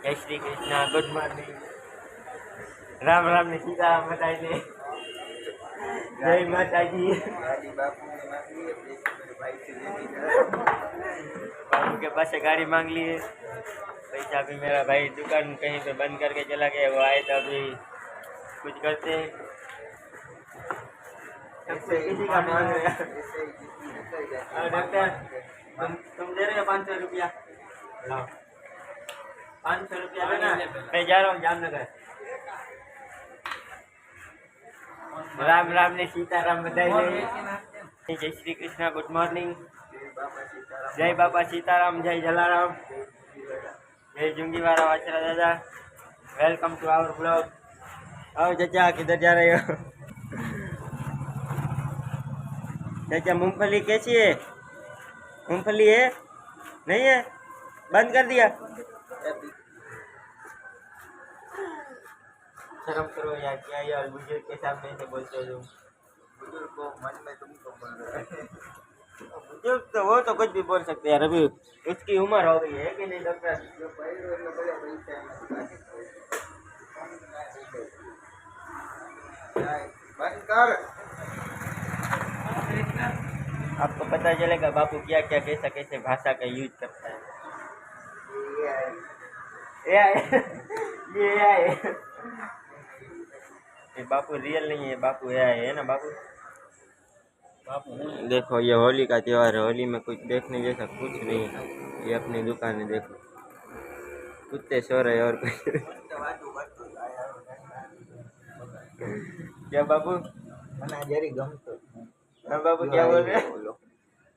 जय Shri Krishna, good morning, Ram Ram ने सीताराम बताई दे। जय माता जी। बाबू के पास से गाड़ी मांग ली है। पैसा भी मेरा भाई दुकान कहीं पे बंद करके चला गया, वो आए तो अभी कुछ करते हैं। किसी का मांग रहे हैं। डॉक्टर तुम दे रहे हो 500 रुपया? 500 रुपया देना, मैं जा रहा हूँ जामनगर। राम राम ने सीताराम बताई दे। जय श्री कृष्ण, गुड मॉर्निंग, जय बाबा सीताराम, जय जलाराम, जय जुंगीवारा वाचरा दादा। Welcome to our blog. आओ चाचा, किधर जा रहे हो? चाचा मूंगफली कैसी है? मूंगफली है नहीं है? बंद कर दिया। शर्म करो यार, क्या यार बुजुर्ग के सामने से बोलते हो तुम। बुजुर्ग को मन में तुमको बोल रहे हो। बुजुर्ग तो वो तो कुछ भी बोल सकते हैं यार, अभी उसकी उम्र हो गई है कि नहीं डॉक्टर? बंद कर। आपको पता चलेगा बापू क्या क्या कैसा कैसे भाषा का यूज करता है। ये बापू रियल नहीं है, बापू है ना बापू। देखो ये होली का त्योहार है, होली में कुछ देखने जैसा कुछ नहीं है। ये अपनी दुकान है, देखो कुत्ते सो रहे और कुछ। क्या बाबू? बाबू क्या बोल रहे?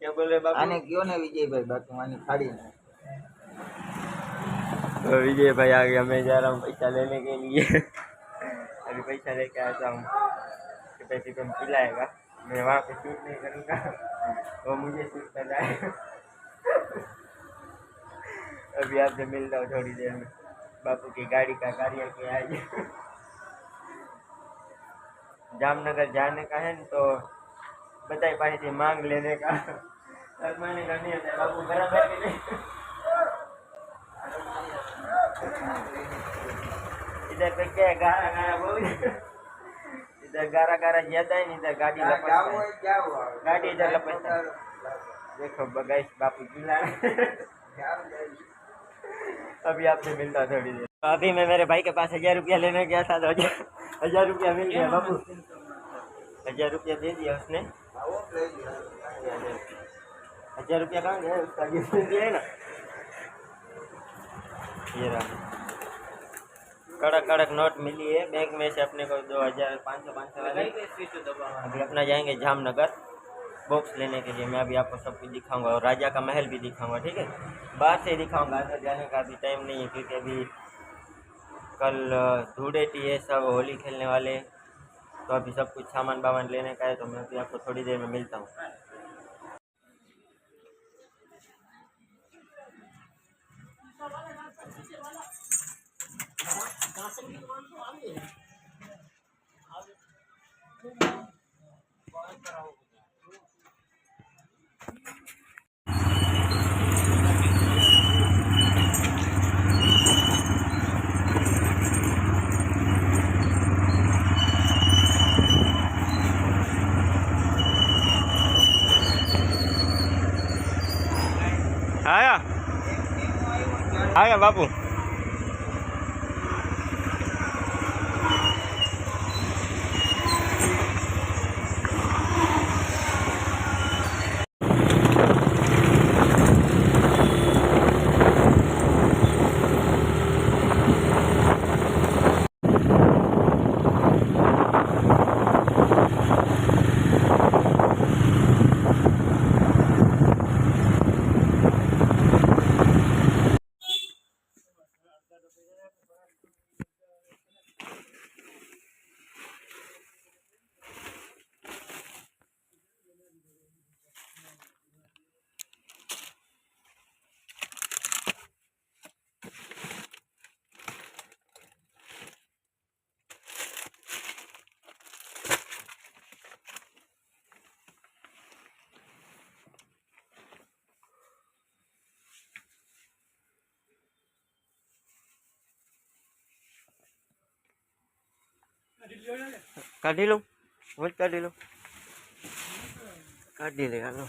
क्या बोल रहे बाबू? आने क्यों ना विजय भाई, बाकी मानी खाड़ी ना। तो विजय भाई आ गया, मैं जा रहा हूँ पैसा लेने के लिए। अभी पैसा लेके आता हूँ, पैसे को पिलाएगा। मैं वहाँ पे शूट नहीं करूँगा, वो मुझे शूट कर रहा है। अभी आपसे मिलता हूँ थोड़ी देर में। बापू की गाड़ी का कार्य किया है। जामनगर जाने का है न, तो बताई पाई थी मांग लेने का। मैंने करनी है बापू बराबर के लिए। इधर पे क्या है, गारा गारा बोल। इधर गारा गारा ज्यादा है, इधर गाड़ी लपटता है। गाड़ी इधर लपटता है। देखो बगाइश बापू जिला। अभी आपसे मिलता थोड़ी देर। अभी मैं मेरे भाई के पास 1000 रुपया लेने गया था, तो 1000 रुपया मिल गया बापू। 1000 रुपया दे दिया उसने। 1000 रुपया कहाँ गया? उसका गिफ्ट दिया है ना, ये रहा। कड़क कड़क नोट मिली है बैंक में से अपने को, 2000 500 वाले। अभी अपना जाएंगे जामनगर बॉक्स लेने के लिए। मैं अभी आपको सब कुछ दिखाऊंगा और राजा का महल भी दिखाऊंगा, ठीक है? बाहर से दिखाऊंगा, अंदर जाने का अभी टाइम नहीं है, क्योंकि अभी कल धूड़ेटी है, सब होली खेलने वाले। तो अभी सब कुछ सामान वामान लेने का है, तो मैं अभी आपको थोड़ी देर में मिलता हूँ। आया आया बापू। કાઢી લઉં, હું જ કાઢી લઉં, કાઢી લે હાલો.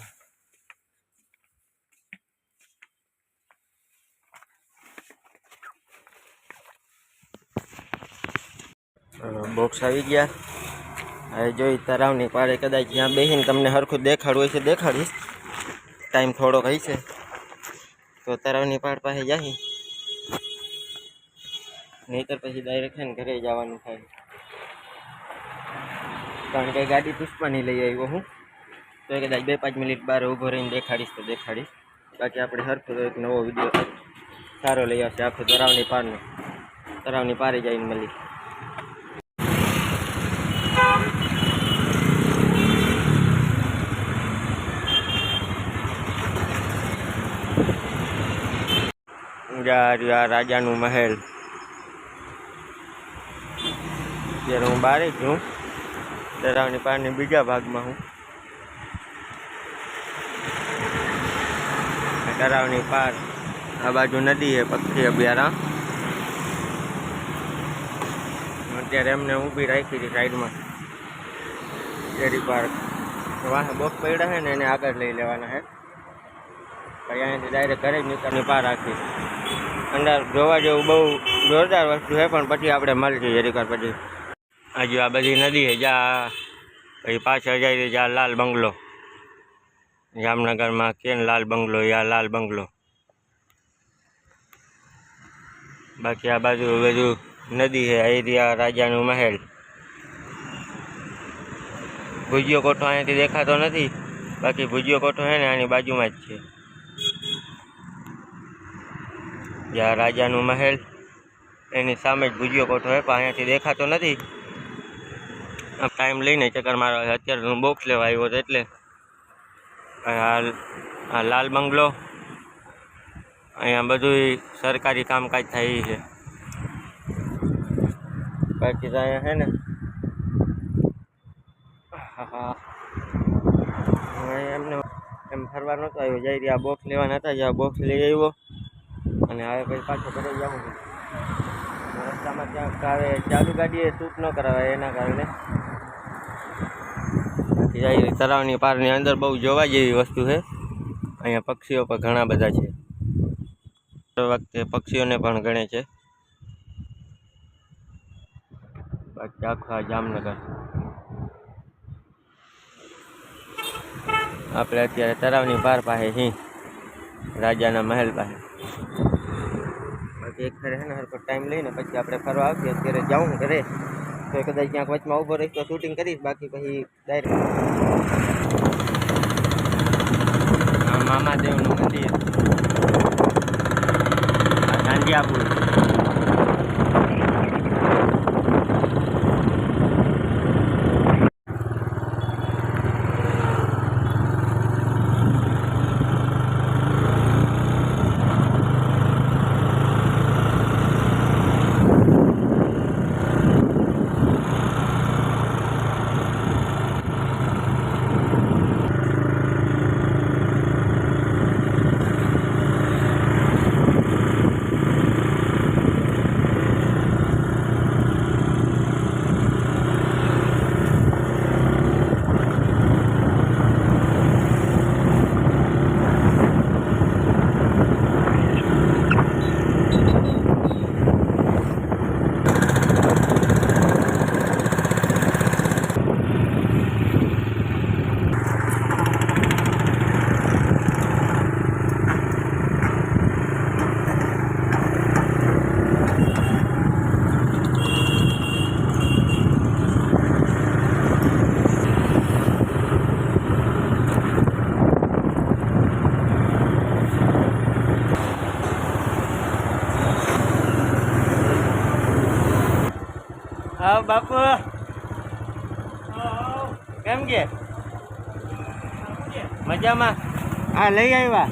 બોક્સ આવી ગયા. હવે જોઈ તરાવની પાડે કદાચ જ્યાં બેસીને તમને સરખું દેખાડવું હોય છે દેખાડીશ. ટાઈમ થોડોક હશે તો તરાવની પાડ પાસે જાય, નહીંતર પછી ડાયરેક્ટ છે ને ઘરે જવાનું થાય. કારણ કે ગાડી પુષ્પાની લઈ આવ્યો હું, તો કદાચ 2-5 મિનિટ બહાર ઊભો રહીને દેખાડીશ તો દેખાડીશ. બાકી આપણે સરખું એક નવો વિડીયો સારો લઈ આવશે આખું તરાવની પારનો. તરાવની પારે જઈને મળી. આ રાજાનું મહેલ. અત્યારે હું બહાર જ છું, તરાવની પારની બીજા ભાગમાં હું. તરાવની પાર આ બાજુ નદી છે, પક્ષી અભયારણ્ય. અત્યારે એમને ઊભી રાખી હતી સાઈડમાં કેરી પાર્ક. વાહ બોક્સ પડ્યા છે ને એને આગળ લઈ લેવાના છે. પછી અહીંયાથી ડાયરેક્ટ ઘરે જ નીકળની પાર રાખી. અંદર જોવા જેવું બહુ જોરદાર વસ્તુ છે, પણ પછી આપણે મળીશું જરીકાર પછી. હજુ આ બધી નદી છે, જ્યાં પછી પાછળ જાય જ્યાં લાલ બંગલો, જામનગરમાં કે લાલ બંગલો, યા લાલ બંગલો. બાકી આ બાજુ બધું નદી છે. એરિયા રાજાનું મહેલ. ભુજિયો કોઠો અહીંયાથી દેખાતો નથી, બાકી ભુજિયો કોઠો છે ને આની બાજુમાં જ છે. જ્યાં રાજાનું મહેલ એની સામે જ ભુજિયો કોઠો છે, પણ અહીંયાથી દેખાતો નથી. ટાઈમ લઈને ચક્કર મારવા. અત્યારે હું બોક્સ લેવા આવ્યો હતો એટલે. આ લાલ બંગલો, અહીંયા બધું સરકારી કામકાજ થાય છે. બાકી તો અહીંયા છે ને એમને એમ ફરવા નહોતો આવ્યો. જઈ આ બોક્સ લેવાના હતા, જ્યાં બોક્સ લઈ આવ્યો અને હવે પછી પાછો ઘરે જવું. રસ્તામાં ક્યાંક આવે ચાલુ ગાડીએ શૂટ ન કરાવે એના કારણે. બાકી જાય તળાવની પારની અંદર બહુ જોવા જેવી વસ્તુ છે. અહીંયા પક્ષીઓ પણ ઘણા બધા છે. દર વખતે પક્ષીઓને પણ ગણે છે. બાકી આખા જામનગર. આપણે અત્યારે તળાવની પાર પાસે છીએ, રાજાના મહેલ પાસે. બાકી એક ફેર છે ને હરકો ટાઈમ લઈને પછી આપણે ફરવા આવશે. અત્યારે જાઉં ઘરે તો કદાચ ક્યાંક વચમાં ઊભો રહીશ તો શૂટિંગ કરીશ. બાકી પછી ડાયરેક્ટ મામાદેવનું મંદિર, સાંજિયાપુર. હા બાપુ, કેમ કે મજામાં? હા લઈ આવ્યા.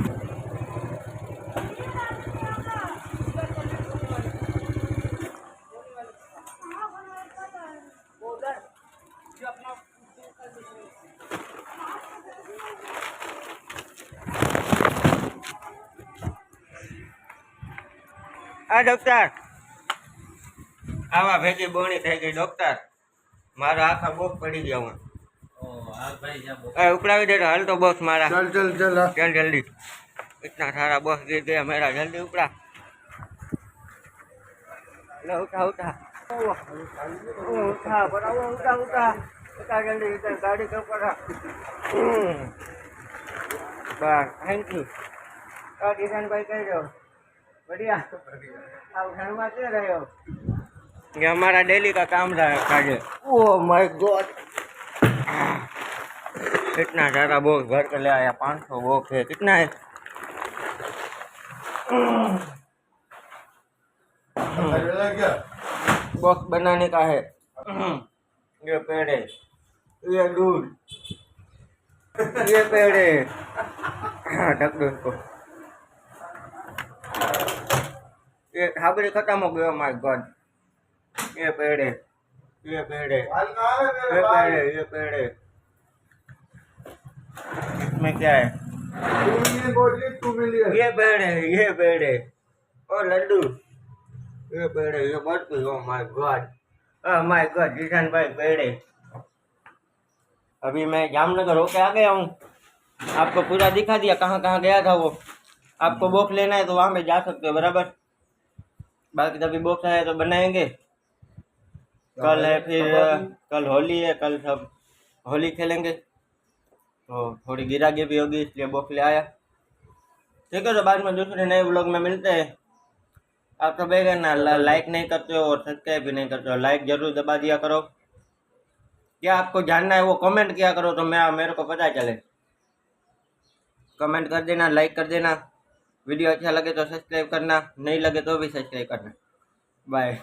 આ ડોક્ટર આવા ભેગી બોણી થઈ ગઈ ડોક્ટર. मारा आखा बॉक्स पड़ी गया हूँ ओ हाल भाई जा बॉक्स उपड़ा दे हाल तो बॉक्स मारा चल चल चल हाँ। चल जल्दी इतना सारा बॉक्स गिर गया मेरा जल्दी उपड़ा लो उठा उठा उठा बराबर उठा उठा उठा जल्दी इधर गाड़ी के ऊपर बस थैंक यू किसान भाई कह रहे हो बढ़िया अब घर में क्यों रहे हो ये हमारा डेली का काम रहा है ओह माय गॉड कितना ज़्यादा बॉक्स भर कर ले आया 500 बॉक्स है कितना है बॉक्स बनाने का है ये पेड़ है ये दूध ये पेड़ है ढक दो इसको ये हाबड़ी खत्म हो गया माय गॉड ये पेड़ है ये पेड़ है ये पेड़ है ये पेड़ है इसमें क्या है ये पेड़ है और लड्डू ये पेड़ है ये barfi oh my God Kishan भाई पेड़ है अभी मैं जामनगर होके आ गया हूँ आपको पूरा दिखा दिया कहाँ कहाँ गया था वो आपको बॉक्स लेना है तो वहाँ पे जा सकते हो बराबर बाकी तभी बॉक्स आया तो बनाएंगे कल है फिर कल होली है कल सब होली खेलेंगे तो थोड़ी गिरागी भी होगी इसलिए बॉक्स ले आया ठीक है तो बाद में दूसरे नए ब्लॉग में मिलते हैं आप सब है ना लाइक नहीं करते हो और सब्सक्राइब भी नहीं करते हो लाइक जरूर दबा दिया करो क्या आपको जानना है वो कमेंट किया करो तो मेरे को पता चले कमेंट कर देना लाइक कर देना वीडियो अच्छा लगे तो सब्सक्राइब करना नहीं लगे तो भी सब्सक्राइब करना बाय